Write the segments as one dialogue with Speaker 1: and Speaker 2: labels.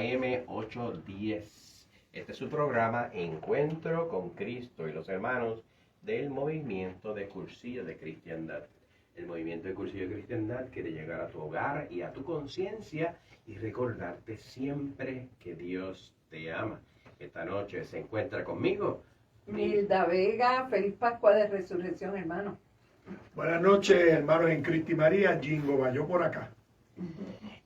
Speaker 1: AM810. Este es su programa Encuentro con Cristo y los hermanos del Movimiento de Cursillo de Cristiandad. El Movimiento de Cursillo de Cristiandad quiere llegar a tu hogar y a tu conciencia y recordarte siempre que Dios te ama. Esta noche se encuentra conmigo
Speaker 2: Milda Vega. Feliz Pascua de Resurrección, hermano.
Speaker 3: Buenas noches, hermanos en Cristo y María. Jingo Bayo por acá.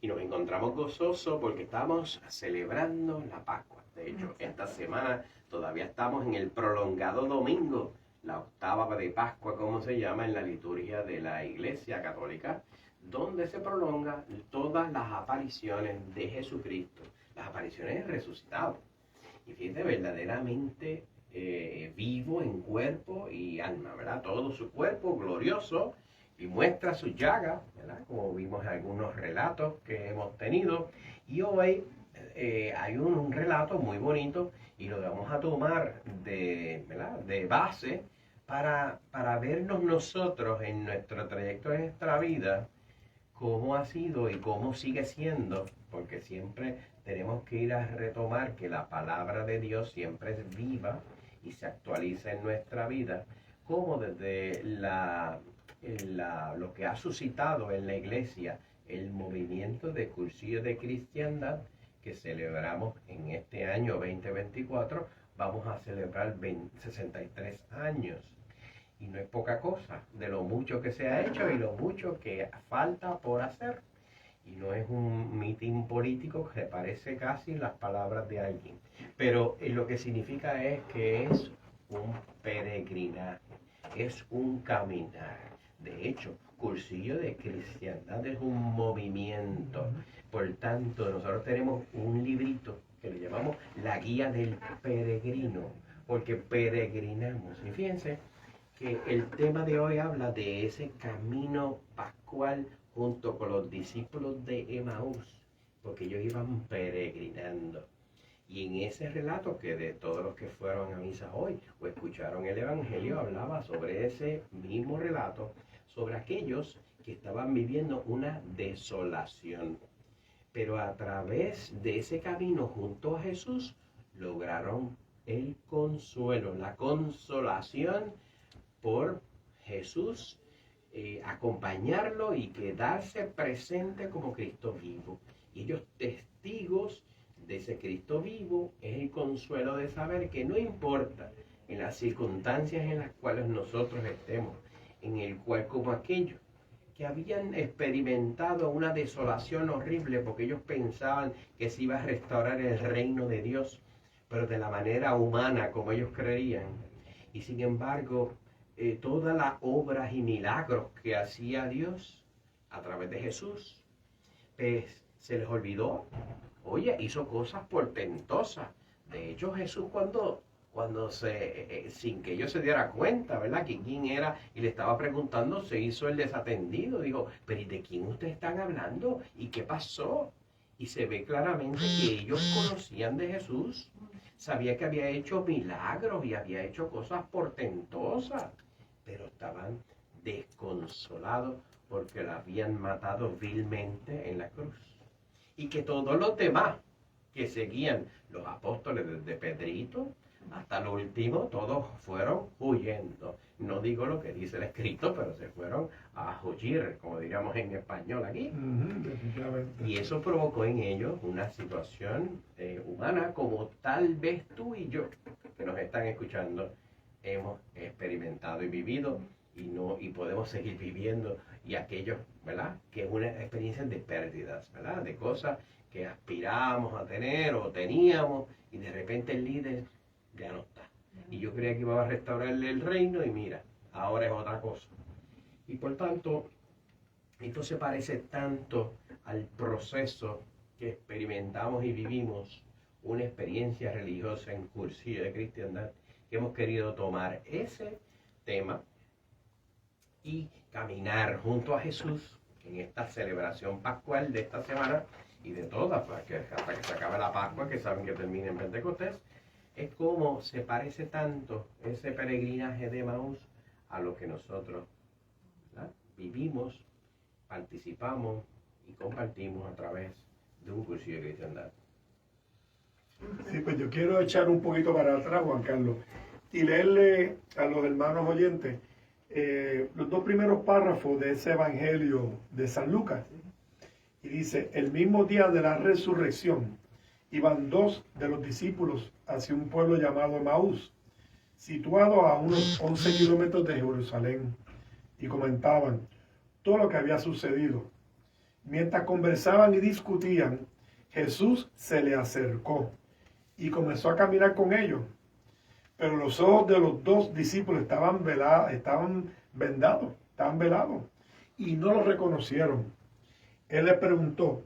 Speaker 1: Y nos encontramos gozosos porque estamos celebrando la Pascua. De hecho, esta semana todavía estamos en el prolongado domingo, la octava de Pascua, como se llama en la liturgia de la Iglesia Católica, donde se prolongan todas las apariciones de Jesucristo, las apariciones resucitadas. Y fíjate, verdaderamente vivo en cuerpo y alma, ¿verdad? Todo su cuerpo glorioso y muestra sus llagas, ¿verdad? Como vimos en algunos relatos que hemos tenido. Y hoy hay un relato muy bonito y lo vamos a tomar ¿verdad? De base para vernos nosotros en nuestro trayecto en nuestra vida, cómo ha sido y cómo sigue siendo, porque siempre tenemos que ir a retomar que la palabra de Dios siempre es viva y se actualiza en nuestra vida, como desde lo que ha suscitado en la iglesia el movimiento de Cursillo de Cristiandad que celebramos en este año 2024. Vamos a celebrar 63 años. Y no es poca cosa de lo mucho que se ha hecho y lo mucho que falta por hacer. Y no es un mitin político que parece casi las palabras de alguien. Pero lo que significa es que es un peregrinaje, es un caminar. De hecho, Cursillo de Cristiandad es un movimiento. Por tanto, nosotros tenemos un librito que le llamamos La Guía del Peregrino, porque peregrinamos. Y fíjense que el tema de hoy habla de ese camino pascual junto con los discípulos de Emaús, porque ellos iban peregrinando. Y en ese relato que de todos los que fueron a misa hoy o escucharon el Evangelio, hablaba sobre ese mismo relato, sobre aquellos que estaban viviendo una desolación. Pero a través de ese camino junto a Jesús, lograron el consuelo, la consolación por Jesús, acompañarlo y quedarse presente como Cristo vivo. Y ellos testigos de ese Cristo vivo, es el consuelo de saber que no importa en las circunstancias en las cuales nosotros estemos, en el cual como aquellos que habían experimentado una desolación horrible porque ellos pensaban que se iba a restaurar el reino de Dios, pero de la manera humana como ellos creían. Y sin embargo, todas las obras y milagros que hacía Dios a través de Jesús, pues se les olvidó. Oye, hizo cosas portentosas. De hecho, Jesús cuando sin que ellos se dieran cuenta, ¿verdad? Que quién era y le estaba preguntando, se hizo el desatendido. Digo, pero ¿y de quién ustedes están hablando? ¿Y qué pasó? Y se ve claramente que ellos conocían de Jesús, sabía que había hecho milagros y había hecho cosas portentosas, pero estaban desconsolados porque lo habían matado vilmente en la cruz. Y que todos los demás que seguían los apóstoles desde Pedrito hasta lo último, todos fueron huyendo. No digo lo que dice el escrito, pero se fueron a huir, como diríamos en español aquí. Y eso provocó en ellos una situación humana como tal vez tú y yo, que nos están escuchando, hemos experimentado y vivido y podemos seguir viviendo. Y aquellos, ¿verdad? Que es una experiencia de pérdidas, ¿verdad? De cosas que aspiramos a tener o teníamos y de repente el líder ya no está. Y yo creía que iba a restaurarle el reino y mira, ahora es otra cosa. Y por tanto, esto se parece tanto al proceso que experimentamos y vivimos, una experiencia religiosa en Cursillo de Cristiandad, que hemos querido tomar ese tema y caminar junto a Jesús en esta celebración pascual de esta semana y de todas, porque hasta que se acabe la Pascua, que saben que termina en Pentecostés, es como se parece tanto ese peregrinaje de Emaús a lo que nosotros, ¿verdad?, vivimos, participamos y compartimos a través de un cursillo de cristiandad.
Speaker 3: Sí, pues yo quiero echar un poquito para atrás, Juan Carlos, y leerle a los hermanos oyentes los dos primeros párrafos de ese evangelio de San Lucas. Y dice: el mismo día de la resurrección iban dos de los discípulos hacia un pueblo llamado Emaús, situado a unos 11 kilómetros de Jerusalén, y comentaban todo lo que había sucedido. Mientras conversaban y discutían, Jesús se le acercó y comenzó a caminar con ellos. Pero los ojos de los dos discípulos estaban velados, y no lo reconocieron. Él les preguntó: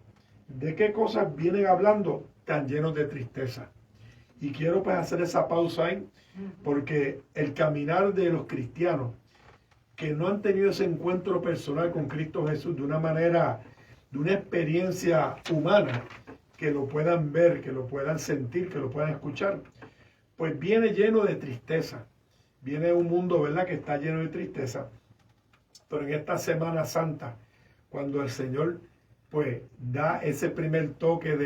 Speaker 3: ¿de qué cosas vienen hablando tan llenos de tristeza? Y quiero pues hacer esa pausa ahí, porque el caminar de los cristianos que no han tenido ese encuentro personal con Cristo Jesús de una manera, de una experiencia humana, que lo puedan ver, que lo puedan sentir, que lo puedan escuchar, pues viene lleno de tristeza. Viene un mundo, ¿verdad?, que está lleno de tristeza. Pero en esta Semana Santa, cuando el Señor pues da ese primer toque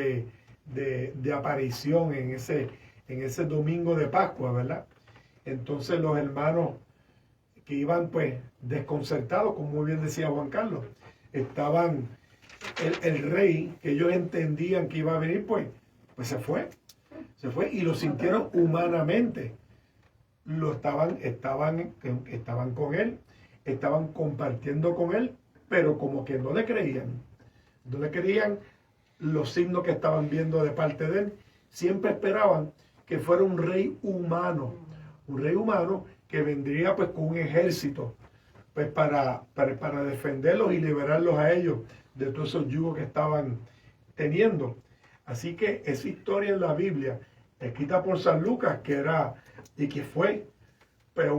Speaker 3: de aparición en ese domingo de Pascua, ¿verdad? Entonces los hermanos que iban pues desconcertados, como muy bien decía Juan Carlos, estaban, el rey que ellos entendían que iba a venir, pues se fue y lo sintieron humanamente. Estaban con él, estaban compartiendo con él, pero como que no le creían los signos que estaban viendo de parte de él. Siempre esperaban que fuera un rey humano que vendría pues con un ejército pues para defenderlos y liberarlos a ellos de todos esos yugos que estaban teniendo. Así que esa historia en la Biblia, escrita por San Lucas, que fue pues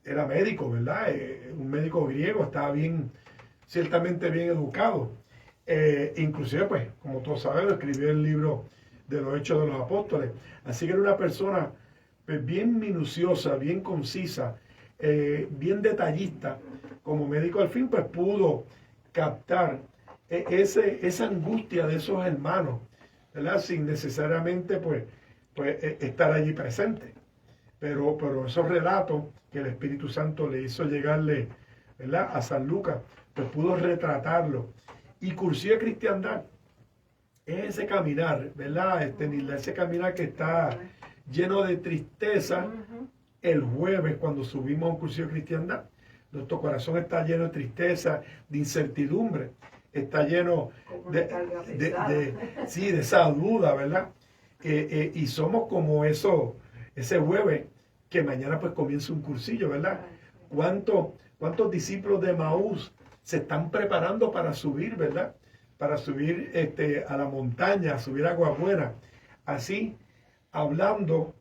Speaker 3: era médico, ¿verdad? Un médico griego, estaba ciertamente bien educado. Inclusive, pues, como todos sabemos, escribió el libro de los Hechos de los Apóstoles. Así que era una persona pues, bien minuciosa, bien concisa, bien detallista. Como médico, al fin, pues pudo captar esa angustia de esos hermanos, ¿verdad? Sin necesariamente, pues estar allí presente. Pero esos relatos que el Espíritu Santo le hizo llegarle, ¿verdad?, a San Lucas, pues pudo retratarlo. Y Cursillo de Cristiandad es ese caminar, ¿verdad? Ese caminar que está lleno de tristeza. El jueves, cuando subimos a un Cursillo de Cristiandad, nuestro corazón está lleno de tristeza, de incertidumbre, está lleno de esa duda, ¿verdad? Y somos como ese jueves que mañana pues comienza un cursillo, ¿verdad? ¿Cuántos discípulos de Emaús se están preparando para subir, ¿verdad? Para subir a la montaña, a subir a Agua Buena. Así, hablando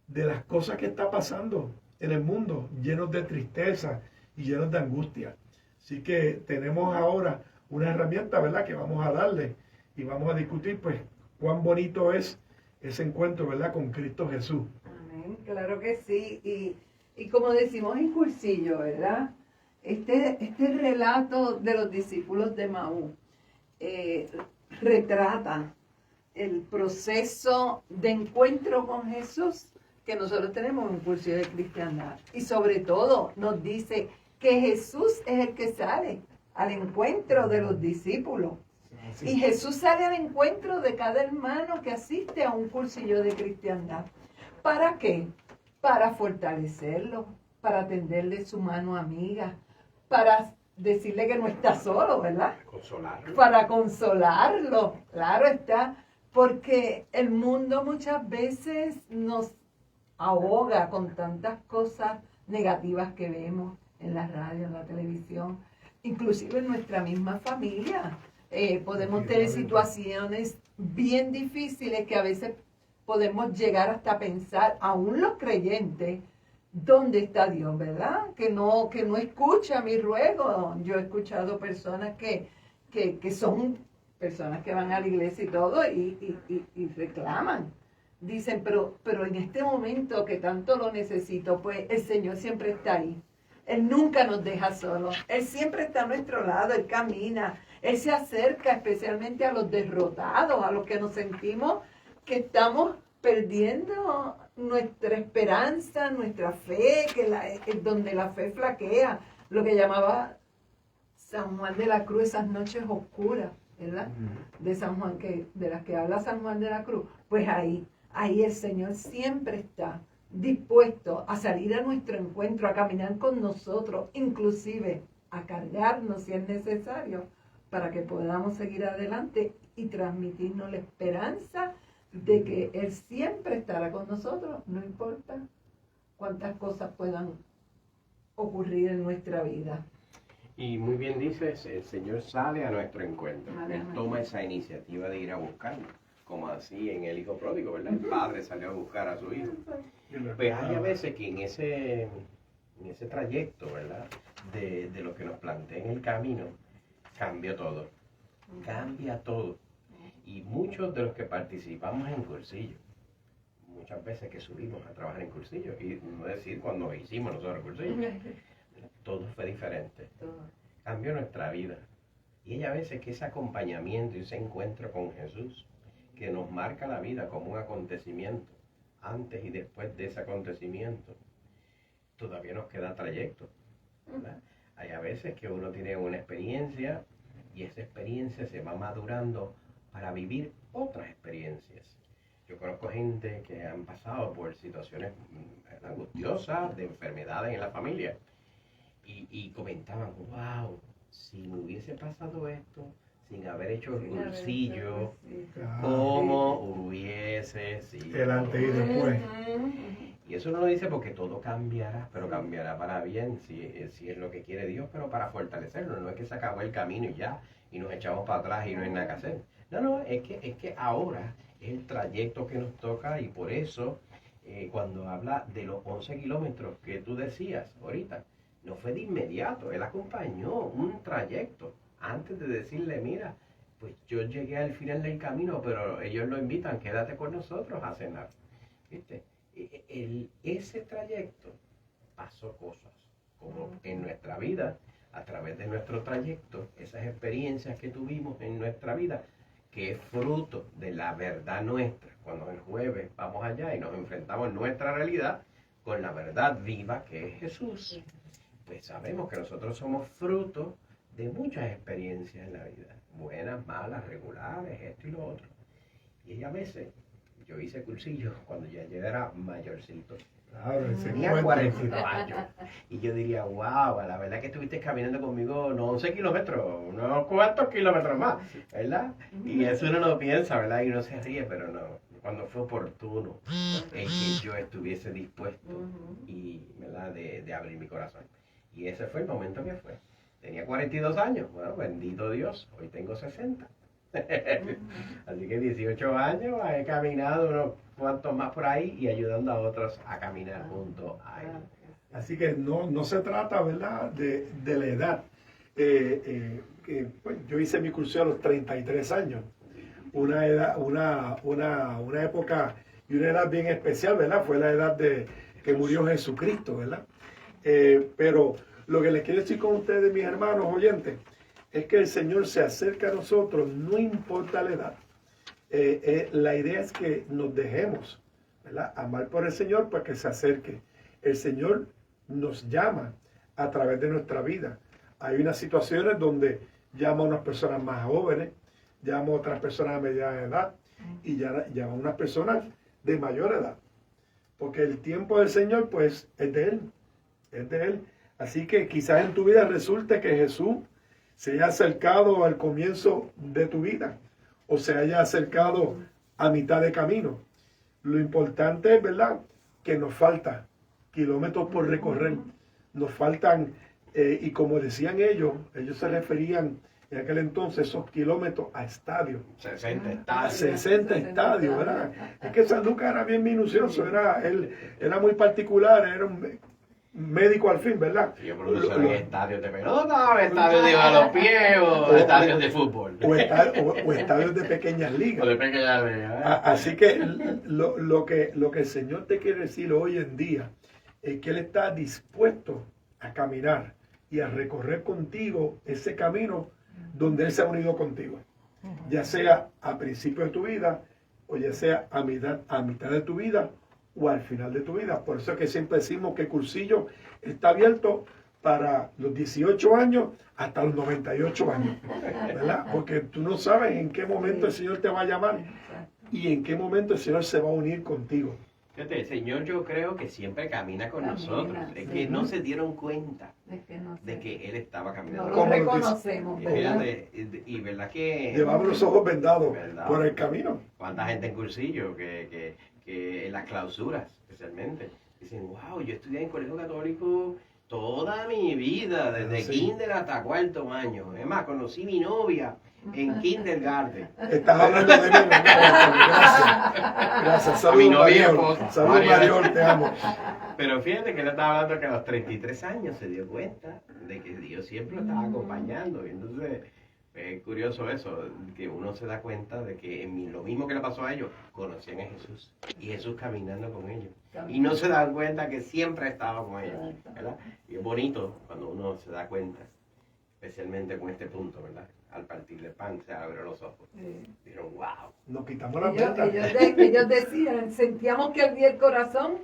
Speaker 3: de las cosas que está pasando en el mundo, llenos de tristeza y llenos de angustia. Así que tenemos ahora una herramienta, ¿verdad?, que vamos a darle y vamos a discutir, pues, cuán bonito es ese encuentro, ¿verdad?, con Cristo Jesús.
Speaker 2: Amén, claro que sí. Y como decimos en Cursillo, ¿verdad?, este relato de los discípulos de Emaús retrata el proceso de encuentro con Jesús que nosotros tenemos en Cursillo de Cristiandad. Y sobre todo nos dice que Jesús es el que sale al encuentro de los discípulos. Y Jesús sale al encuentro de cada hermano que asiste a un cursillo de cristiandad. ¿Para qué? Para fortalecerlo, para tenderle su mano amiga, para decirle que no está solo, ¿verdad? Para consolarlo, claro está, porque el mundo muchas veces nos ahoga con tantas cosas negativas que vemos en la radio, en la televisión, inclusive en nuestra misma familia. Podemos tener situaciones bien difíciles que a veces podemos llegar hasta pensar, aún los creyentes, ¿dónde está Dios, verdad? Que no escucha mi ruego. Yo he escuchado personas que son personas que van a la iglesia y todo y reclaman. Dicen, pero en este momento que tanto lo necesito, pues el Señor siempre está ahí. Él nunca nos deja solos. Él siempre está a nuestro lado, Él camina. Él se acerca especialmente a los derrotados, a los que nos sentimos que estamos perdiendo nuestra esperanza, nuestra fe, donde la fe flaquea, lo que llamaba San Juan de la Cruz, esas noches oscuras, ¿verdad? De San Juan, de las que habla San Juan de la Cruz. Pues ahí el Señor siempre está dispuesto a salir a nuestro encuentro, a caminar con nosotros, inclusive a cargarnos si es necesario, para que podamos seguir adelante y transmitirnos la esperanza de que Él siempre estará con nosotros, no importa cuántas cosas puedan ocurrir en nuestra vida.
Speaker 1: Y muy bien dices, el Señor sale a nuestro encuentro.
Speaker 2: Amén.
Speaker 1: Él toma esa iniciativa de ir a buscarnos, como así en el hijo pródigo, ¿verdad? El padre salió a buscar a su hijo. Pues hay a veces que en ese trayecto, ¿verdad? De lo que nos plantea en el camino, cambia todo. Cambia todo. Y muchos de los que participamos en cursillo, muchas veces que subimos a trabajar en cursillo, y no decir cuando hicimos nosotros cursillo, todo fue diferente. Cambió nuestra vida. Y hay a veces que ese acompañamiento y ese encuentro con Jesús, que nos marca la vida como un acontecimiento, antes y después de ese acontecimiento, todavía nos queda trayecto, ¿verdad? Hay a veces que uno tiene una experiencia y esa experiencia se va madurando para vivir otras experiencias. Yo conozco gente que han pasado por situaciones angustiosas, de enfermedades en la familia, y comentaban, wow, si me hubiese pasado esto, sin haber hecho el cursillo, ¿cómo hubiese sido?
Speaker 3: El antes y después.
Speaker 1: Y eso no lo dice porque todo cambiará, pero cambiará para bien, si es lo que quiere Dios, pero para fortalecerlo. No es que se acabó el camino y ya, y nos echamos para atrás y no hay nada que hacer. No, es que ahora es el trayecto que nos toca, y por eso cuando habla de los 11 kilómetros que tú decías ahorita, no fue de inmediato, él acompañó un trayecto antes de decirle, mira, pues yo llegué al final del camino, pero ellos lo invitan, quédate con nosotros a cenar. ¿Viste? Ese trayecto pasó cosas, como en nuestra vida, a través de nuestro trayecto, esas experiencias que tuvimos en nuestra vida, que es fruto de la verdad nuestra. Cuando el jueves vamos allá y nos enfrentamos en nuestra realidad con la verdad viva que es Jesús, pues sabemos que nosotros somos fruto de muchas experiencias en la vida, buenas, malas, regulares, esto y lo otro. Y a veces, yo hice cursillo cuando ya yo era mayorcito.
Speaker 3: Claro,
Speaker 1: Tenía 42 años. Y yo diría, wow, la verdad que estuviste caminando conmigo no 11 kilómetros, unos cuantos kilómetros más, ¿verdad? Y eso uno no piensa, ¿verdad? Y uno se ríe, pero no. Cuando fue oportuno el que yo estuviese dispuesto y, ¿verdad? De abrir mi corazón. Y ese fue el momento que fue. Tenía 42 años. Bueno, bendito Dios, hoy tengo 60. Así que 18 años he caminado unos cuantos más por ahí y ayudando a otros a caminar junto a él.
Speaker 3: Así que no se trata, ¿verdad?, de la edad. Pues, yo hice mi curso a los 33 años. Una edad, una época y una edad bien especial, ¿verdad? Fue la edad de que murió Jesucristo, ¿verdad? Pero lo que les quiero decir con ustedes, mis hermanos oyentes, es que el Señor se acerca a nosotros, no importa la edad. La idea es que nos dejemos, ¿verdad?, amar por el Señor para que se acerque. El Señor nos llama a través de nuestra vida. Hay unas situaciones donde llama a unas personas más jóvenes, llama a otras personas a mediana edad y llama a unas personas de mayor edad. Porque el tiempo del Señor, pues, es de Él. Es de Él. Así que quizás en tu vida resulte que Jesús se haya acercado al comienzo de tu vida o se haya acercado a mitad de camino. Lo importante es, ¿verdad?, que nos faltan kilómetros por recorrer. Nos faltan, y como decían ellos se referían en aquel entonces esos kilómetros a estadios.
Speaker 1: 60
Speaker 3: A
Speaker 1: estadios.
Speaker 3: 60 estadios, ¿verdad? Es que San Lucas era bien minucioso, él era muy particular, era un médico al fin, ¿verdad?
Speaker 1: Yo produjo en estadios de pelota, estadios de balompié o estadios de fútbol.
Speaker 3: O estadios de pequeñas
Speaker 1: O
Speaker 3: ligas.
Speaker 1: de pequeña liga,
Speaker 3: Así que lo que el Señor te quiere decir hoy en día es que Él está dispuesto a caminar y a recorrer contigo ese camino donde Él se ha unido contigo. Ya sea a principio de tu vida o ya sea a mitad de tu vida o al final de tu vida. Por eso es que siempre decimos que Cursillo está abierto para los 18 años hasta los 98 años, ¿verdad? Porque tú no sabes en qué momento el Señor te va a llamar y en qué momento el Señor se va a unir contigo.
Speaker 1: Fíjate, el Señor yo creo que siempre camina con nosotros. Es que no se dieron cuenta de que Él estaba caminando.
Speaker 2: No
Speaker 1: con
Speaker 2: lo
Speaker 3: Como
Speaker 2: reconocemos,
Speaker 1: Y
Speaker 2: ¿verdad?
Speaker 1: fíjate, y verdad que
Speaker 3: Llevamos los ojos vendados
Speaker 1: ¿verdad?
Speaker 3: por el camino.
Speaker 1: cuánta gente en cursillo que en las clausuras especialmente dicen, wow, yo estudié en colegio católico toda mi vida, desde
Speaker 3: Sí.
Speaker 1: kinder hasta cuarto año. Es más, conocí mi novia en kindergarten.
Speaker 3: Estás hablando de mí, ¿no? Gracias. Gracias.
Speaker 1: A mi
Speaker 3: Saludos,
Speaker 1: novia,
Speaker 3: Mariol.
Speaker 1: pues,
Speaker 3: Saludos,
Speaker 1: Mariol.
Speaker 3: Mariol, te amo.
Speaker 1: Pero fíjate que él estaba hablando que a los 33 años se dio cuenta de que Dios siempre lo estaba acompañando. Y entonces es curioso eso, que uno se da cuenta de que lo mismo que le pasó a ellos, conocían a Jesús y Jesús caminando con ellos. Y no se dan cuenta que siempre estaba con ellos, ¿verdad? Y es bonito cuando uno se da cuenta, especialmente con este punto, ¿verdad? Al partir el pan se abrió los ojos.
Speaker 2: Sí.
Speaker 1: Dijeron, wow.
Speaker 3: Nos quitamos la
Speaker 2: Ellos,
Speaker 3: puerta.
Speaker 2: ellos decían, sentíamos que ardía el corazón,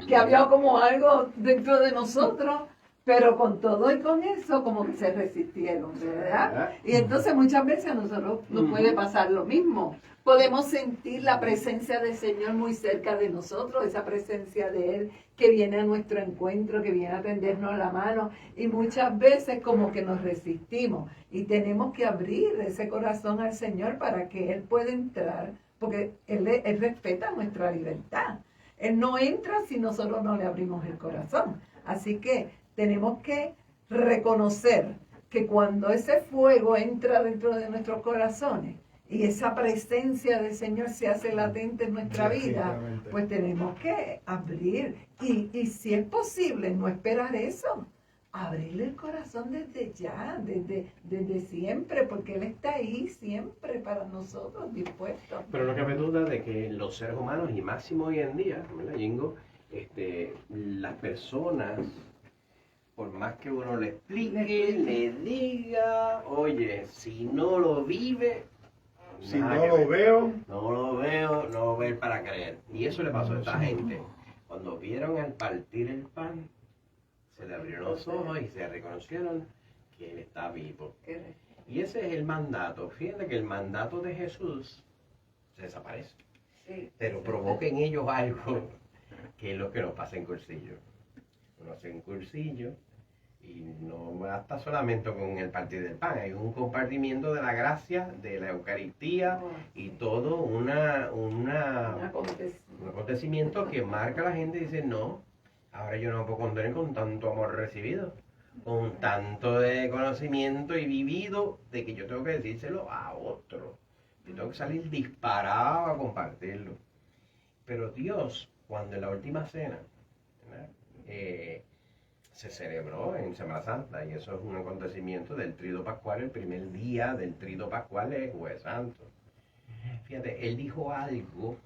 Speaker 2: que había como algo dentro de nosotros, pero con todo y con eso como que se resistieron, ¿verdad? Y entonces muchas veces a nosotros nos puede pasar lo mismo. Podemos sentir la presencia del Señor muy cerca de nosotros, esa presencia de Él que viene a nuestro encuentro, que viene a tendernos la mano, y muchas veces como que nos resistimos y tenemos que abrir ese corazón al Señor para que Él pueda entrar, porque Él respeta nuestra libertad. Él no entra si nosotros no le abrimos el corazón. Así que tenemos que reconocer que cuando ese fuego entra dentro de nuestros corazones y esa presencia del Señor se hace latente en nuestra vida,
Speaker 3: Definitivamente.
Speaker 2: pues tenemos que abrir. Y si es posible, no esperar eso. Abrirle el corazón desde ya, desde siempre, porque Él está ahí siempre para nosotros, dispuesto.
Speaker 1: Pero no cabe duda de que los seres humanos, y máximo hoy en día, ¿verdad, Jingo? Las personas, por más que uno le explique, le diga, oye, si no lo vive,
Speaker 3: Si
Speaker 1: nada
Speaker 3: no
Speaker 1: que
Speaker 3: lo
Speaker 1: ver.
Speaker 3: veo,
Speaker 1: No lo veo, no ver para creer. Y eso le pasó a esta gente. Cuando vieron al partir el pan, se le abrieron los ojos y se reconocieron que Él está vivo. Y ese es el mandato. Fíjate que el mandato de Jesús se desaparece.
Speaker 2: Sí.
Speaker 1: Pero provoca en ellos algo que es lo que nos pasa en cursillo. Uno hace un cursillo y no basta solamente con el partir del pan. Hay un compartimiento de la gracia, de la Eucaristía y todo un acontecimiento que marca a la gente y dice, no, ahora yo no puedo contener con tanto amor recibido, con tanto de conocimiento y vivido, de que yo tengo que decírselo a otro. Yo tengo que salir disparado a compartirlo. Pero Dios, cuando en la última cena, ¿verdad? Se celebró en Semana Santa, y eso es un acontecimiento del Tríodo Pascual, el primer día del Tríodo Pascual es Jueves Santo. Fíjate, Él dijo algo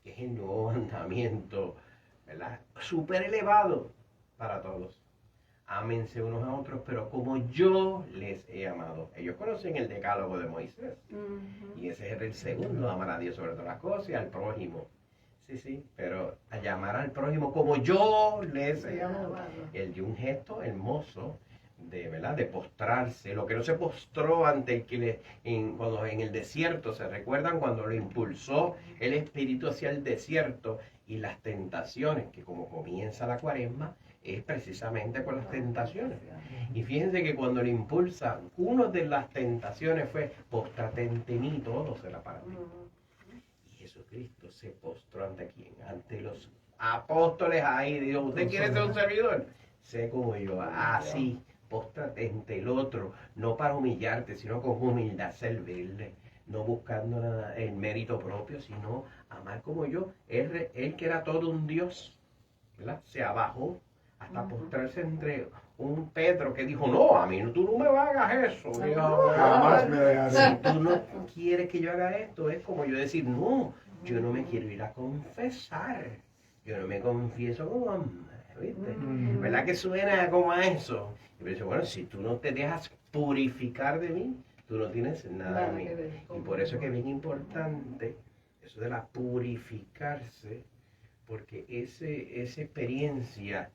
Speaker 1: que es el nuevo mandamiento, ¿verdad? Súper elevado para todos. Ámense unos a otros, pero como yo les he amado. Ellos conocen el decálogo de Moisés. Y ese es el segundo, amar a Dios sobre todas las cosas y al prójimo. Sí, pero a llamar al prójimo como yo les he amado. Él dio un gesto hermoso ¿verdad? De postrarse, lo que no se postró ante el que cuando en el desierto, ¿se recuerdan cuando lo impulsó el Espíritu hacia el desierto y las tentaciones, que como comienza la Cuaresma, es precisamente por las tentaciones? Y fíjense que cuando lo impulsa, una de las tentaciones fue, póstrate ante mí, todo será para ti. Y Jesucristo se postró ante quién, ante los apóstoles ahí, dijo, ¿usted quiere ser un servidor? Sé como yo, así, póstrate ante el otro, no para humillarte, sino con humildad servirle, no buscando nada, el mérito propio, sino amar como yo. Él que era todo un Dios, ¿verdad? Se abajó hasta postrarse entre un Pedro que dijo, no, a mí tú no me hagas eso.
Speaker 3: jamás me dejaré.
Speaker 1: Si tú no quieres que yo haga esto, es como yo decir, no, yo no me quiero ir a confesar, yo no me confieso como hombre, ¿viste? ¿Verdad que suena como a eso? Y me dice, bueno, si tú no te dejas purificar de mí, tú no tienes nada de mí. Y por eso es que es bien importante, eso de la purificarse, porque esa experiencia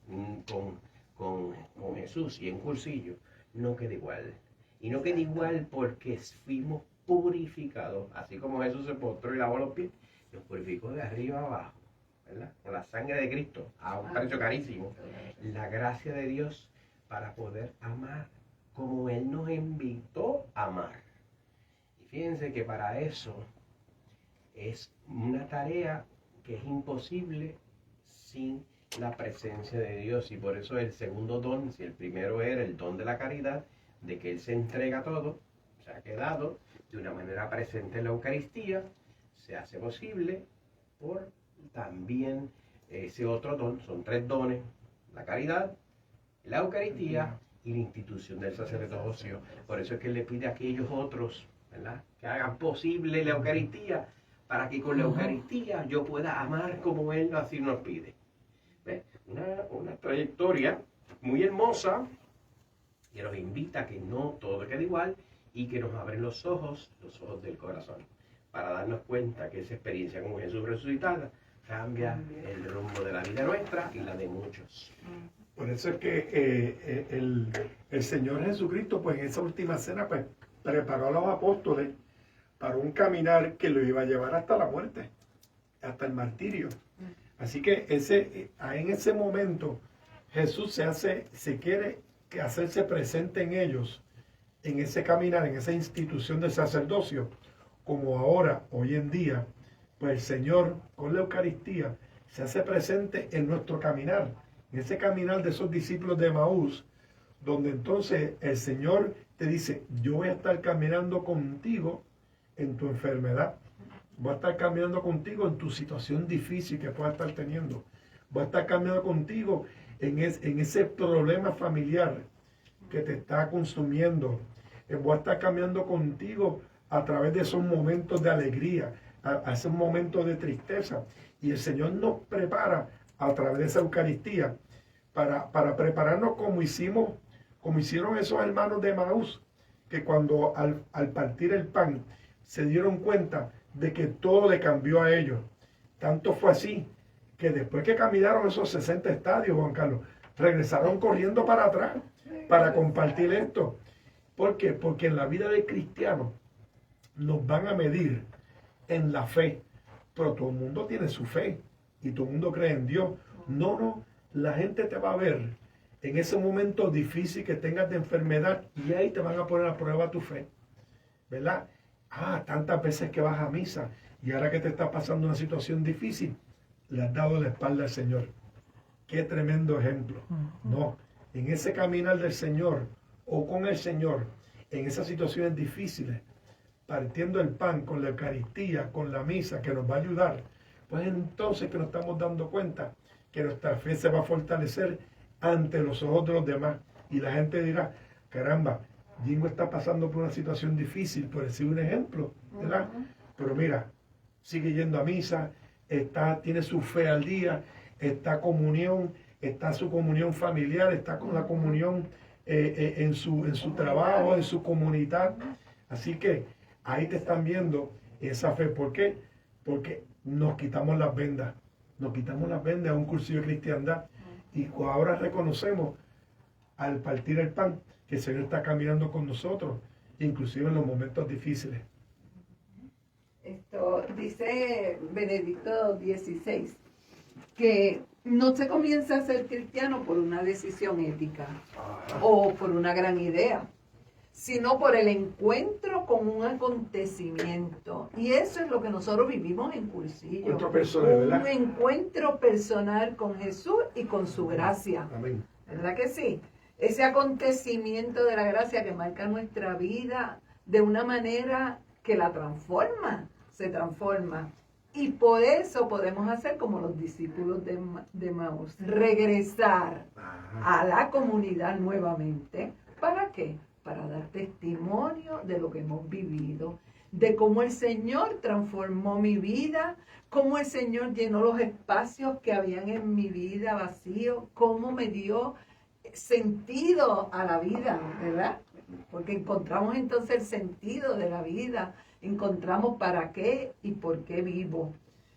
Speaker 1: con Jesús y en Cursillo no queda igual. Y no queda igual porque fuimos purificados, así como Jesús se postró y lavó los pies, nos purificó de arriba abajo, ¿verdad? Con la sangre de Cristo, a un precio carísimo. La gracia de Dios para poder amar como Él nos invitó a amar. Y fíjense que para eso es una tarea que es imposible sin la presencia de Dios. Y por eso el segundo don, si el primero era el don de la caridad, de que Él se entrega todo, se ha quedado de una manera presente en la Eucaristía, se hace posible por también ese otro don. Son 3 dones: la caridad, la Eucaristía y la institución del sacerdocio. Por eso es que Él le pide a aquellos otros, ¿verdad?, que hagan posible la Eucaristía, para que con la Eucaristía yo pueda amar como Él así nos pide. ¿Ves? Una trayectoria muy hermosa que nos invita a que no todo quede igual y que nos abren los ojos del corazón, para darnos cuenta que esa experiencia con Jesús resucitado cambia el rumbo de la vida nuestra y la de muchos.
Speaker 3: Por eso es que el Señor Jesucristo, pues en esa última cena, pues preparó a los apóstoles para un caminar que lo iba a llevar hasta la muerte, hasta el martirio. Así que en ese momento Jesús se quiere hacerse presente en ellos, en ese caminar, en esa institución del sacerdocio, como ahora, hoy en día, pues el Señor con la Eucaristía se hace presente en nuestro caminar, en ese caminar de esos discípulos de Emaús, donde entonces el Señor te dice: yo voy a estar caminando contigo en tu enfermedad, voy a estar caminando contigo en tu situación difícil que puedas estar teniendo, voy a estar caminando contigo en ese problema familiar que te está consumiendo, voy a estar caminando contigo a través de esos momentos de alegría, a esos momentos de tristeza. Y el Señor nos prepara a través de esa Eucaristía para prepararnos como hicieron esos hermanos de Emaús, que cuando al partir el pan se dieron cuenta de que todo le cambió a ellos. Tanto fue así que después que caminaron esos 60 estadios, Juan Carlos, regresaron corriendo para atrás para compartir esto. ¿Por qué? Porque en la vida del cristiano nos van a medir en la fe, pero todo el mundo tiene su fe y todo el mundo cree en Dios. No, la gente te va a ver en ese momento difícil que tengas de enfermedad y ahí te van a poner a prueba tu fe, ¿verdad? Tantas veces que vas a misa y ahora que te está pasando una situación difícil, le has dado la espalda al Señor. Qué tremendo ejemplo. No, en ese caminar del Señor o con el Señor, en esas situaciones difíciles, partiendo el pan con la Eucaristía, con la misa que nos va a ayudar, pues entonces que nos estamos dando cuenta que nuestra fe se va a fortalecer ante los ojos de los demás. Y la gente dirá: caramba, Jingo está pasando por una situación difícil, por decir un ejemplo, ¿verdad? Pero mira, sigue yendo a misa, tiene su fe al día, está su comunión familiar, está con la comunión en su trabajo, en su comunidad. Así que ahí te están viendo esa fe. ¿Por qué? Porque nos quitamos las vendas a un cursillo de cristiandad. Y ahora reconocemos al partir el pan que el Señor está caminando con nosotros, inclusive en los momentos difíciles.
Speaker 2: Esto dice Benedicto XVI, que no se comienza a ser cristiano por una decisión ética o por una gran idea, sino por el encuentro con un acontecimiento. Y eso es lo que nosotros vivimos en Cursillo. Un encuentro personal con Jesús y con su gracia.
Speaker 3: Amén.
Speaker 2: ¿Verdad que sí? Ese acontecimiento de la gracia que marca nuestra vida de una manera que la se transforma. Y por eso podemos hacer como los discípulos de Emaús, regresar a la comunidad nuevamente. ¿Para qué? Para dar testimonio de lo que hemos vivido, de cómo el Señor transformó mi vida, cómo el Señor llenó los espacios que habían en mi vida vacíos, cómo me dio sentido a la vida, ¿verdad? Porque encontramos entonces el sentido de la vida encontramos para qué y por qué vivo.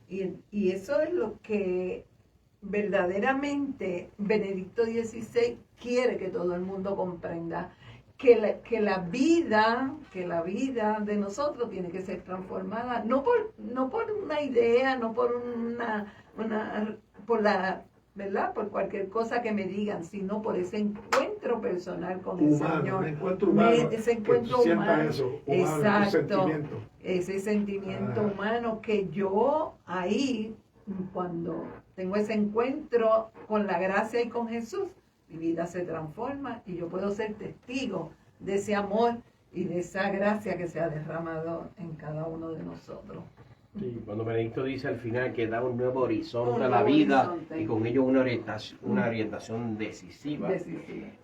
Speaker 2: Y eso es lo que verdaderamente Benedicto XVI quiere que todo el mundo comprenda. Que la vida de nosotros tiene que ser transformada, no por una idea, no por ¿verdad? Por cualquier cosa que me digan, sino por ese encuentro personal con el Señor.
Speaker 3: Un encuentro humano.
Speaker 2: Ese encuentro
Speaker 3: que
Speaker 2: humano.
Speaker 3: Eso,
Speaker 2: Exacto. Ese sentimiento humano que yo ahí, cuando tengo ese encuentro con la gracia y con Jesús, mi vida se transforma y yo puedo ser testigo de ese amor y de esa gracia que se ha derramado en cada uno de nosotros.
Speaker 1: Sí, cuando Benedicto dice al final que da un nuevo horizonte
Speaker 2: Un
Speaker 1: a la
Speaker 2: nuevo
Speaker 1: vida
Speaker 2: horizonte.
Speaker 1: y con ello una orientación decisiva,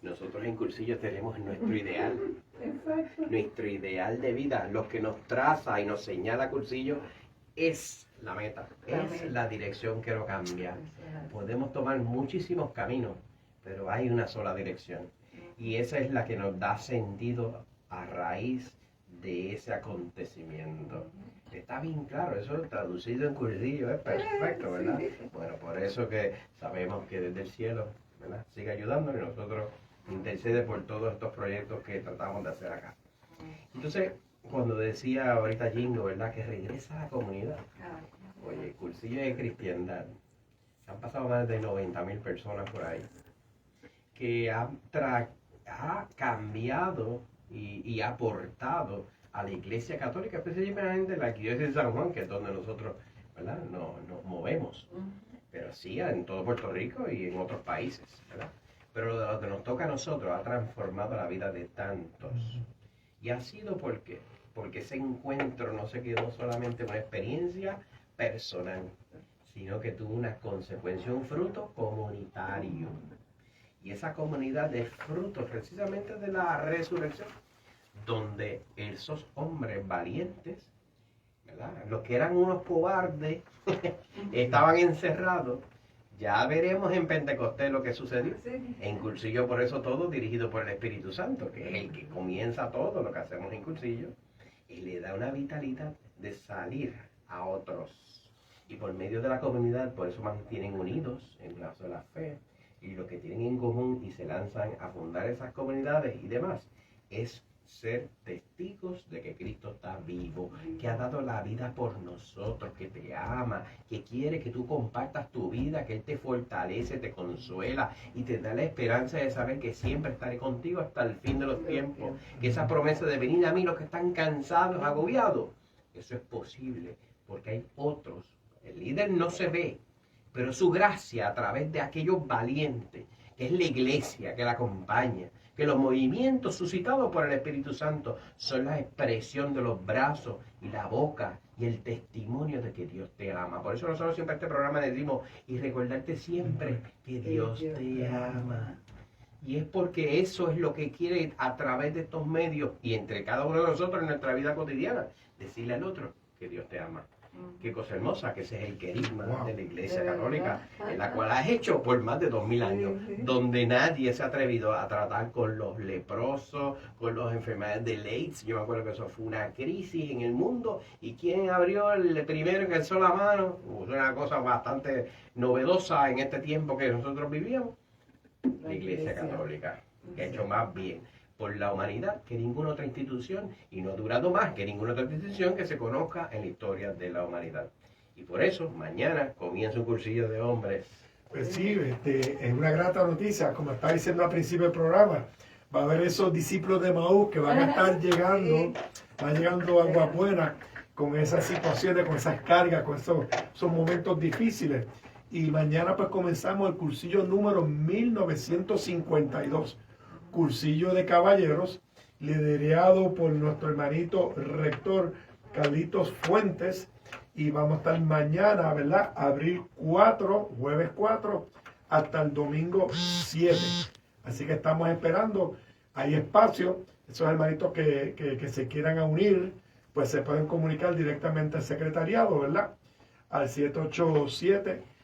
Speaker 1: nosotros en Cursillos tenemos nuestro ideal,
Speaker 2: Exacto.
Speaker 1: nuestro ideal de vida, lo que nos traza y nos señala Cursillos es la meta, es la dirección que no cambia. Podemos tomar muchísimos caminos, pero hay una sola dirección y esa es la que nos da sentido a raíz de ese acontecimiento. Está bien claro, eso traducido en Cursillos es perfecto, ¿verdad? Bueno, por eso que sabemos que desde el cielo, ¿verdad?, sigue ayudándonos y nosotros intercede por todos estos proyectos que tratamos de hacer acá. Entonces, cuando decía ahorita Jingo, ¿verdad?, que regresa a la comunidad. Oye, Cursillos de Cristiandad, han pasado más de 90,000 personas por ahí, que ha cambiado y ha aportado a la Iglesia Católica, especialmente la Arquidiócesis de San Juan, que es donde nosotros, ¿verdad?, nos movemos, pero sí en todo Puerto Rico y en otros países, ¿verdad? Pero lo que nos toca a nosotros ha transformado la vida de tantos. Y ha sido porque ese encuentro no se quedó solamente en una experiencia personal, sino que tuvo una consecuencia, un fruto comunitario. Y esa comunidad es fruto precisamente de la resurrección, donde esos hombres valientes, ¿verdad?, los que eran unos cobardes, estaban encerrados. Ya veremos en Pentecostés lo que sucedió. En Cursillo, por eso todo dirigido por el Espíritu Santo, que es el que comienza todo lo que hacemos en Cursillo, y le da una vitalidad de salir a otros. Y por medio de la comunidad, por eso mantienen unidos en la sola fe, y lo que tienen en común y se lanzan a fundar esas comunidades y demás, es ser testigos de que Cristo está vivo, que ha dado la vida por nosotros, que te ama, que quiere que tú compartas tu vida, que Él te fortalece, te consuela y te da la esperanza de saber que siempre estaré contigo hasta el fin de los tiempos, que esa promesa de venir a mí los que están cansados, agobiados, eso es posible porque hay otros. El líder no se ve, pero su gracia a través de aquellos valientes, que es la iglesia que la acompaña, que los movimientos suscitados por el Espíritu Santo son la expresión de los brazos y la boca y el testimonio de que Dios te ama. Por eso nosotros siempre en este programa decimos, y recordarte siempre que Dios te ama. Y es porque eso es lo que quiere a través de estos medios y entre cada uno de nosotros en nuestra vida cotidiana, decirle al otro que Dios te ama. Qué cosa hermosa, que ese es el querigma de la Iglesia Católica, en la cual has hecho por más de 2000 años, donde nadie se ha atrevido a tratar con los leprosos, con las enfermedades de AIDS. Yo me acuerdo que eso fue una crisis en el mundo, y ¿quién abrió el primero que alzó la mano? Una cosa bastante novedosa en este tiempo que nosotros vivíamos. La Iglesia Católica, que ha hecho más bien por la humanidad que ninguna otra institución, y no ha durado más que ninguna otra institución que se conozca en la historia de la humanidad. Y por eso mañana comienza un cursillo de hombres.
Speaker 3: Pues sí, es una grata noticia, como estaba diciendo al principio del programa, va a haber esos discípulos de Maús que van a estar llegando, van llegando a Aguas Buenas con esas situaciones, con esas cargas, con esos momentos difíciles. Y mañana pues comenzamos el cursillo número 1952. Cursillo de caballeros, liderado por nuestro hermanito rector Carlitos Fuentes, y vamos a estar mañana, ¿verdad?, abril 4, jueves 4, hasta el domingo 7. Así que estamos esperando, hay espacio, esos hermanitos que se quieran unir, pues se pueden comunicar directamente al secretariado, ¿verdad?, al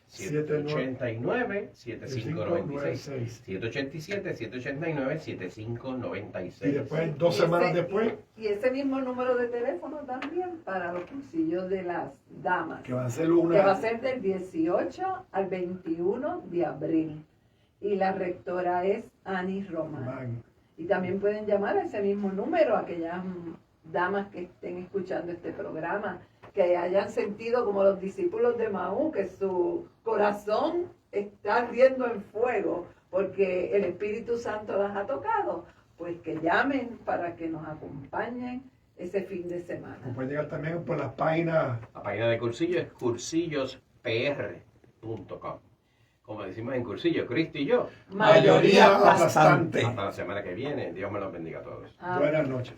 Speaker 1: 789-7596. 787-789-7596.
Speaker 3: Y después, 2 semanas después,
Speaker 2: Y ese mismo número de teléfono también para los cursillos de las damas.
Speaker 3: que va a ser
Speaker 2: Que va a
Speaker 3: una...
Speaker 2: ser del 18 al 21 de abril. Y la rectora es Ani Román.
Speaker 3: Man,
Speaker 2: Y también pueden llamar a ese mismo número, aquellas damas que estén escuchando este programa, que hayan sentido como los discípulos de Maú, que su corazón está ardiendo en fuego porque el Espíritu Santo las ha tocado, pues que llamen para que nos acompañen ese fin de semana.
Speaker 3: pueden llegar también por las páginas.
Speaker 1: La página de Cursillo es cursillospr.com. Como decimos en Cursillo, Cristo y yo.
Speaker 3: Mayoría aplastante.
Speaker 1: Hasta la semana que viene. Dios me los bendiga a todos.
Speaker 2: Ah,
Speaker 3: Buenas noches.